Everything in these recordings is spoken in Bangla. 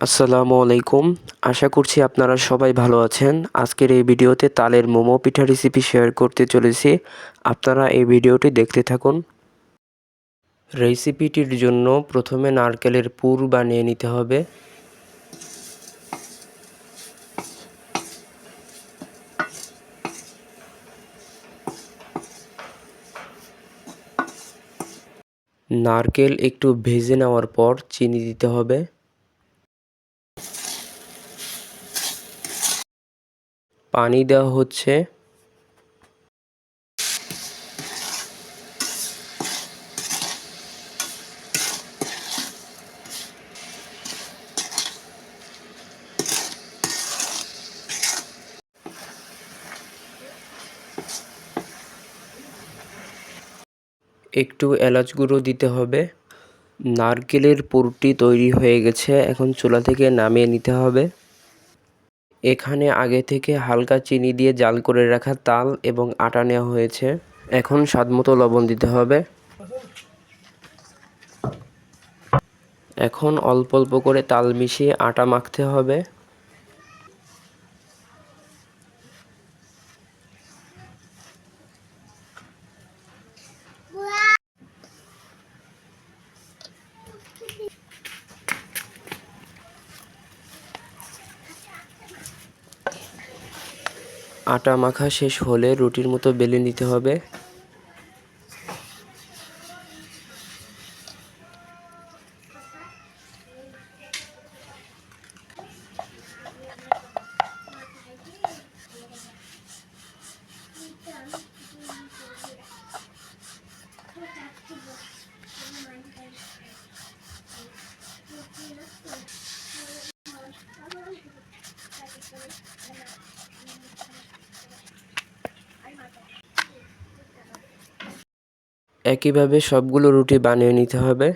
আসসালামু আলাইকুম। আশা করছি আপনারা সবাই ভালো আছেন। আজকের এই ভিডিওতে তালের মোমো পিঠা রেসিপি শেয়ার করতে চলেছি। আপনারা এই ভিডিওটি দেখতে থাকুন। রেসিপিটির জন্য প্রথমে নারকেলের পুর বানিয়ে নিতে হবে। নারকেল একটু ভেজে নেওয়ার পর চিনি দিতে হবে। পানি দেওয়া হচ্ছে। একটু এলাচ গুঁড়ো দিতে হবে। নারকেলের পুরটি তৈরি হয়ে গেছে, এখন চুলা থেকে নামিয়ে নিতে হবে। এখানে আগে থেকে হালকা চিনি দিয়ে জাল করে রাখা তাল এবং আটা নেওয়া হয়েছে। এখন স্বাদমতো লবণ দিতে হবে। এখন অল্প অল্প করে তাল মিশিয়ে আটা মাখতে হবে। আটা মাখা শেষ হলে রুটির মতো বেলে নিতে হবে। একইভাবে সবগুলো রুটি বানিয়ে নিতে হবে।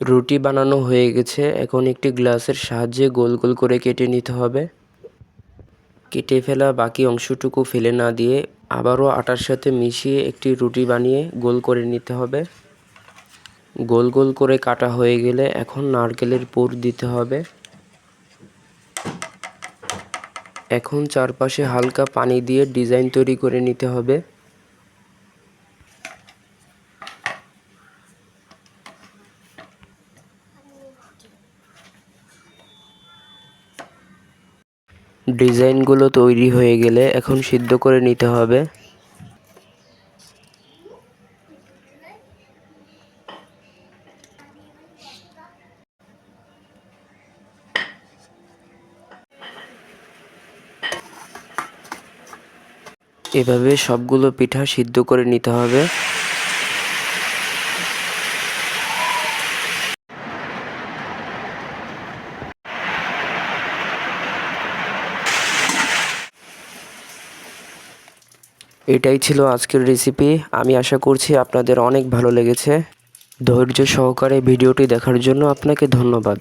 রুটি বানানো হয়ে গেছে, এখন একটি গ্লাসের সাহায্যে গোল গোল করে কেটে নিতে হবে। কেটে ফেলা বাকি অংশটুকু ফেলে না দিয়ে আবারও আটার সাথে মিশিয়ে একটি রুটি বানিয়ে গোল করে নিতে হবে। গোল গোল করে কাটা হয়ে গেলে এখন নারকেলের পুর দিতে হবে। এখন চারপাশে হালকা পানি দিয়ে ডিজাইন তৈরি করে নিতে হবে। ডিজাইনগুলো তৈরি হয়ে গেলে এখন সিদ্ধ করে নিতে হবে। এভাবে সবগুলো পিঠা সিদ্ধ করে নিতে হবে। এটাই ছিল আজকের রেসিপি। আমি আশা করছি আপনাদের অনেক ভালো লেগেছে। ধৈর্য সহকারে ভিডিওটি দেখার জন্য আপনাকে ধন্যবাদ।